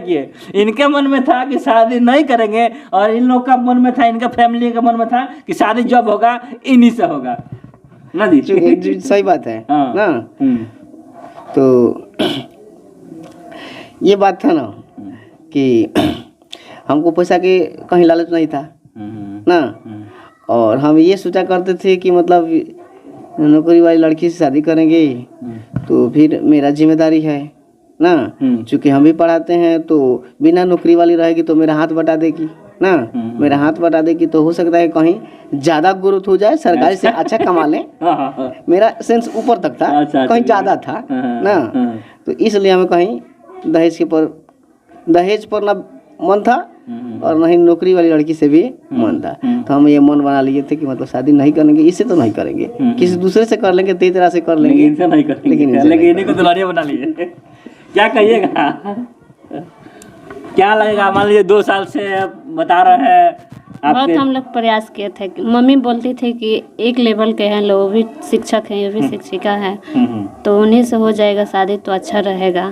देखिए, इनके मन में था कि शादी नहीं करेंगे और इन लोग का मन में था, इनका फैमिली का मन में था कि शादी जब होगा इन्हीं से होगा ना जी। सही बात है हाँ। ना। तो ये बात था ना कि हमको पैसा के कहीं लालच नहीं था ना, और हम ये सोचा करते थे कि मतलब नौकरी वाली लड़की से शादी करेंगे तो फिर मेरा जिम्मेदारी है ना, चूँकि हम भी पढ़ाते हैं तो बिना नौकरी वाली रहेगी तो मेरा हाथ बटा देगी ना, मेरा हाथ बटा देगी तो हो सकता है कहीं ज़्यादा ग्रोथ हो जाए, सरकारी से अच्छा कमा लें। मेरा सेंस ऊपर तक था, कहीं ज़्यादा था ना, तो इसलिए हमें कहीं दहेज पर ना मन था और नहीं नौकरी वाली लड़की से भी मन था। तो हम ये मन बना लिए थे कि मतलब शादी नहीं करेंगे, इससे तो नहीं करेंगे, किसी दूसरे से कर लेंगे, तेरी तरह से कर लेंगे, इनसे नहीं करेंगे, लेकिन इन्हीं को दुल्हनिया बना लिए। क्या कहिएगा, क्या लगेगा? मान लीजिए 2 साल से बता रहे हैं बहुत हम लोग प्रयास किए थे। मम्मी बोलती थी कि एक लेवल के हैं लोग, भी शिक्षक हैं, ये भी शिक्षिका है, तो उन्हीं से हो जाएगा शादी तो अच्छा रहेगा।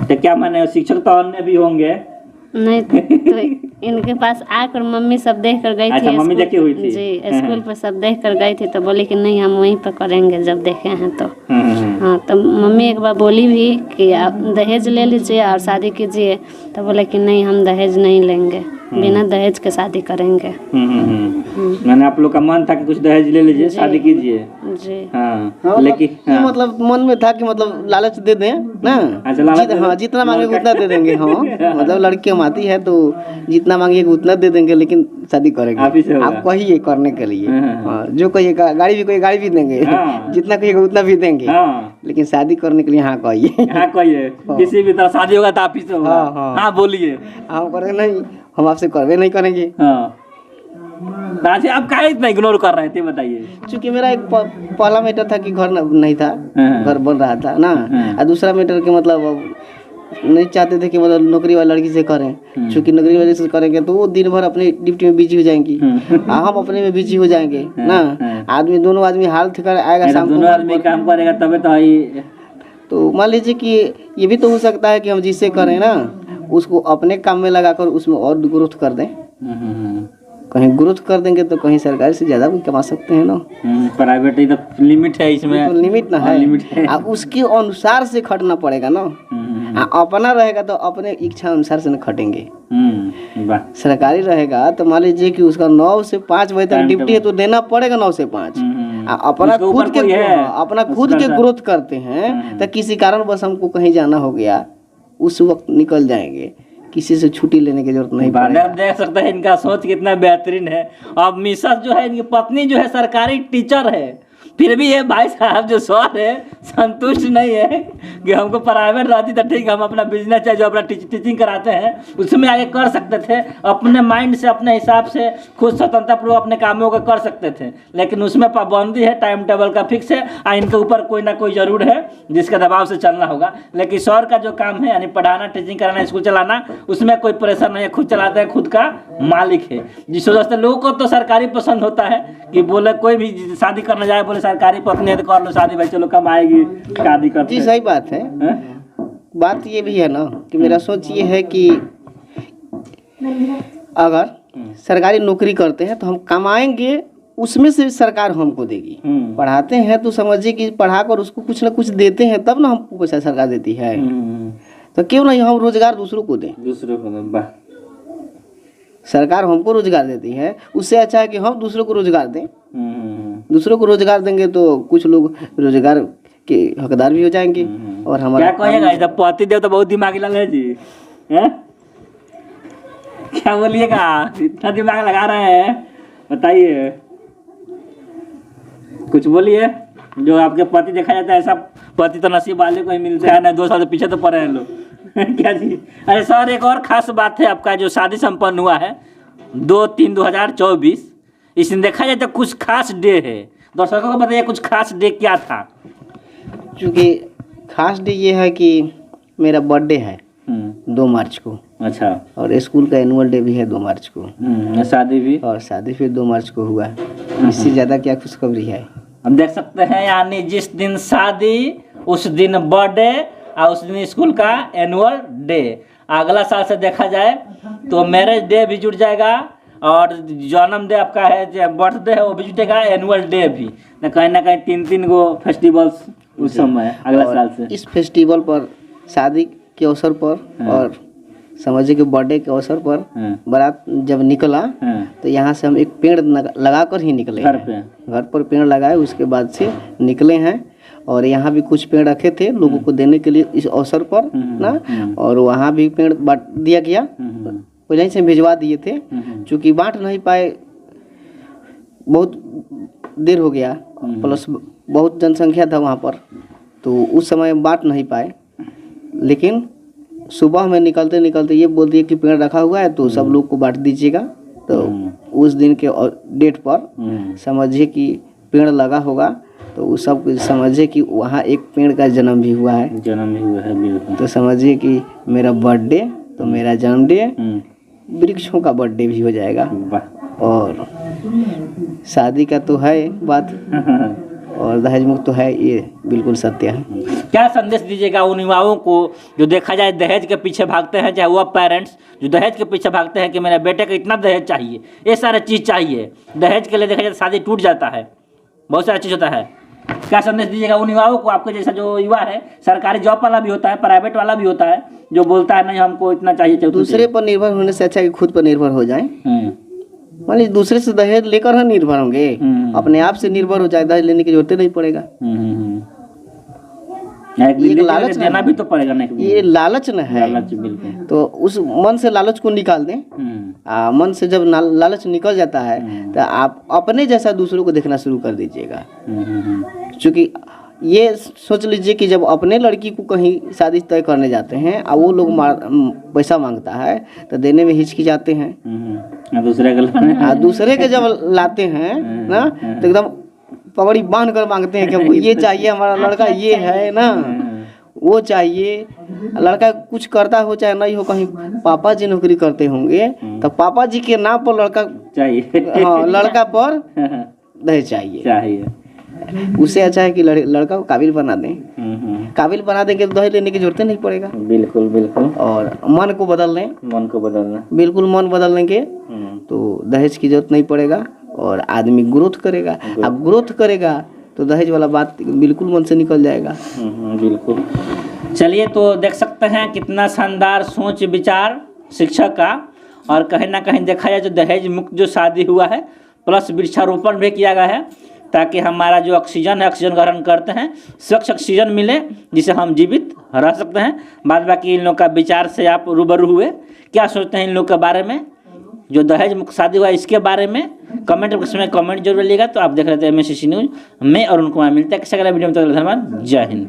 तो क्या माने शिक्षक तो अन्य भी होंगे? नहीं तो इनके पास आकर मम्मी सब देख कर गई थी। मम्मी देखी हुई थी जी, स्कूल पर सब देख कर गई थी तो बोली कि नहीं हम वहीं पर करेंगे जब देखे हैं तो। हाँ, तो मम्मी एक बार बोली भी कि आप दहेज ले लीजिए और शादी कीजिए, तो बोले कि नहीं हम दहेज नहीं लेंगे, बिना दहेज के शादी करेंगे। मैंने आप लोग का मन था कि कुछ दहेज ले लीजिए, शादी कीजिए जी। हाँ, लेकिन मतलब मन में था कि मतलब लालच दे दें ना। हाँ, जितना मांगेंगे उतना दे देंगे। हाँ, मतलब लड़की कमाती है तो जितना मांगेंगे उतना दे देंगे, लेकिन शादी करेंगे। आप कहिए करने के लिए, हाँ, जो कहिएगा, गाड़ी भी देंगे, जितना कहिएगा उतना भी देंगे, लेकिन शादी करने के लिए हाँ कहिए। हाँ कहिए, किसी भी तरह शादी होगा तो आप ही से होगा। हाँ बोलिए। हम करेंगे नहीं, हम आपसे करवे नहीं करेंगे। आप काहे इतना इग्नोर कर रहे थे बताइए? क्योंकि मेरा एक पहला मैटर था कि घर नहीं था, घर बन रहा था ना, और दूसरा मैटर के मतलब नहीं चाहते थे कि मतलब नौकरी वाली लड़की से करें, क्योंकि नौकरी वाली से करेंगे तो वो दिन भर अपने ड्यूटी में बिजी हो जाएंगी, हम अपने में बिजी हो जाएंगे ना। आदमी दोनों आदमी हालत कर आएगा, शाम को दोनों आदमी काम करेगा तबे तो मान लीजिए कि ये भी तो हो सकता है कि हम जिससे करें ना उसको अपने काम में लगाकर उसमें और ग्रोथ कर दें। कहीं ग्रोथ कर देंगे तो कहीं सरकारी से ज़्यादा भी कमा सकते हैं ना। प्राइवेट ही तो लिमिट है, इसमें तो लिमिट ना है, लिमिट है। उसके अनुसार से खटना पड़ेगा ना। अपना रहेगा तो अपने इच्छा अनुसार से न खटेंगे। सरकारी रहेगा तो मान लीजिए कि उसका 9 से 5 बजे तक ड्यूटी है तो देना पड़ेगा 9 से 5। अपना खुद के ग्रोथ करते हैं तो किसी कारण बस हमको कहीं जाना हो गया, उस वक्त निकल जाएंगे, किसी से छुट्टी लेने की जरूरत नहीं पड़ेगी। देख सकते हैं इनका सोच कितना बेहतरीन है। अब मिसेस जो है, इनकी पत्नी जो है सरकारी टीचर है, फिर भी ये भाई साहब जो सर है संतुष्ट नहीं है कि हमको प्राइवेट रहती तो ठीक, हम अपना बिजनेस है जो अपना टीचिंग कराते हैं उसमें आगे कर सकते थे, अपने माइंड से अपने हिसाब से खुद स्वतंत्रपूर्वक अपने कामों को कर सकते थे, लेकिन उसमें पाबंदी है, टाइम टेबल का फिक्स है, इनके ऊपर कोई ना कोई जरूर है जिसके दबाव से चलना होगा। लेकिन सर का जो काम है यानी पढ़ाना, टीचिंग कराना, स्कूल चलाना, उसमें कोई प्रेशर नहीं है, खुद चलाते हैं, खुद का मालिक है। जिस वजह से लोगों को तो सरकारी पसंद होता है कि बोले कोई भी शादी करने जाए बोले सरकारी पत्नी है तो कर लो शादी, भाई चलो कमाएगी शादी करते। जी सही बात है। बात ये भी है ना कि मेरा सोच ये है कि अगर सरकारी नौकरी करते हैं तो हम कमाएंगे, उसमें से सरकार हमको देगी। पढ़ाते हैं तो समझिए कि पढ़ाकर उसको कुछ ना कुछ देते हैं तब ना हमको पैसा सरकार देती है, तो क्यों नहीं हम रोजगार दूसरों को दें। सरकार हमको रोजगार देती है, उससे अच्छा है कि हम दूसरों को रोजगार दें। दूसरों को रोजगार देंगे तो कुछ लोग रोजगार के हकदार भी हो जाएंगे। और हमारा क्या कहिएगा, पति देव तो बहुत दिमागी लग है जी, है? क्या बोलिएगा, इतना दिमाग लगा रहे हैं, बताइए कुछ बोलिए। जो आपके पति देखा जाता है ऐसा पति तो नसीब वाले को ही मिलता है ना, 2 साल से पीछे तो पड़े हैं लोग। क्या जी? अरे सर एक और खास बात है, आपका जो शादी संपन्न हुआ है 2/3/2024, इसमें देखा जाए तो कुछ खास डे है, दर्शकों को बताइए कुछ खास डे क्या था? क्योंकि खास डे ये है कि मेरा बर्थडे है 2 मार्च को। अच्छा। और स्कूल का एनुअल डे भी है 2 मार्च को। शादी भी? और शादी फिर 2 मार्च को हुआ। इससे ज़्यादा क्या खुशखबरी है? हम देख सकते हैं, यानी जिस दिन शादी उस दिन बर्थडे और उस दिन स्कूल का एनुअल डे। अगला साल से देखा जाए तो मैरिज डे भी जुड़ जाएगा और जन्म डे आपका है, बर्थडे है वो भी जुटेगा, एनुअल डे भी, ना कहीं 3-3 गो फेस्टिवल्स उस समय अगला साल से। इस फेस्टिवल पर, शादी के अवसर पर और समझिए कि बर्थडे के अवसर पर बारात जब निकला तो यहाँ से हम एक पेड़ लगा कर ही निकले। घर पर पेड़ लगाए, उसके बाद से निकले हैं और यहाँ भी कुछ पेड़ रखे थे लोगों को देने के लिए इस अवसर पर ना, और वहाँ भी पेड़ बांट दिया गया, पहले से भिजवा दिए थे। चूँकि बांट नहीं पाए, बहुत देर हो गया, प्लस बहुत जनसंख्या था वहाँ पर, तो उस समय बांट नहीं पाए। लेकिन सुबह में निकलते निकलते ये बोल दिए कि पेड़ रखा हुआ है तो सब लोग को बांट दीजिएगा। तो उस दिन के डेट पर समझिए कि पेड़ लगा होगा, तो उस सब समझिए कि वहाँ एक पेड़ का जन्म भी हुआ है। बिल्कुल। तो समझिए कि मेरा बर्थडे तो मेरा जन्म डे वृक्षों का बर्थडे भी हो जाएगा। और शादी का तो है बात और दहेज मुक्त तो है, ये बिल्कुल सत्य है। क्या संदेश दीजिएगा उन युवाओं को जो देखा जाए दहेज के पीछे भागते हैं, चाहे वो पेरेंट्स जो दहेज के पीछे भागते हैं कि मेरे बेटे को इतना दहेज चाहिए, ये सारा चीज़ चाहिए, दहेज के लिए देखा जाए शादी टूट जाता है, बहुत सारा चीज़ होता है। क्या संदेश दीजिएगा उन युवाओं को, आपके जैसा जो युवा है, सरकारी जॉब वाला भी होता है, प्राइवेट वाला भी होता है, जो बोलता है नहीं हमको इतना चाहिए, दूसरे पर निर्भर होने से अच्छा कि खुद पर निर्भर हो जाए। मान लीजिए दूसरे से दहेज लेकर हम निर्भर होंगे, अपने आप से निर्भर हो जाए, दहेज लेने की जरूरत नहीं पड़ेगा। एक लालच देना भी तो पड़ेगा ना, ये लालच न है। लालच बिल्कुल। तो उस मन से लालच को निकाल दें। मन से जब लालच निकल जाता है तो आप अपने जैसा दूसरों को देखना शुरू कर दीजिएगा। क्योंकि ये सोच लीजिए कि जब अपने लड़की को कहीं शादी तय करने जाते हैं और वो लोग पैसा मांगता है तो देने में हिचकिचाते हैं। दूसरे के जब लाते हैं ना तो एकदम पगड़ी बांध कर मांगते हैं कि हमको ये चाहिए, हमारा लड़का ये है ना, वो चाहिए। लड़का कुछ करता हो चाहे नहीं हो, कहीं पापा जी नौकरी करते होंगे तो पापा जी के नाम पर लड़का चाहिए। हाँ, लड़का पर दहेज चाहिए। उससे अच्छा है कि लड़का को काबिल बना दें। काबिल बना देंगे तो दहेज लेने की जरूरत नहीं पड़ेगा। बिल्कुल बिल्कुल। और मन को बदल लें, बिल्कुल मन बदल लेंगे तो दहेज की जरूरत नहीं पड़ेगा और आदमी ग्रोथ करेगा। अब ग्रोथ करेगा तो दहेज वाला बात बिल्कुल मन से निकल जाएगा। बिल्कुल। चलिए, तो देख सकते हैं कितना शानदार सोच विचार शिक्षक का, और कहीं ना कहीं देखा जाए तो दहेज मुक्त जो शादी हुआ है प्लस वृक्षारोपण भी किया गया है ताकि हमारा जो ऑक्सीजन है, ऑक्सीजन ग्रहण करते हैं, स्वच्छ ऑक्सीजन मिले जिससे हम जीवित रह सकते हैं। बाद बाकी इन लोग का विचार से आप रूबरू हुए, क्या सोचते हैं इन लोग के बारे में, जो दहेज मुक्त शादी हुआ इसके बारे में कमेंट बॉक्स में कमेंट जरूर लिखिएगा। तो आप देख रहे थे MSCC न्यूज़ में, और उनको मिलता है किसी अगला वीडियो में। धन्यवाद, जय हिंद।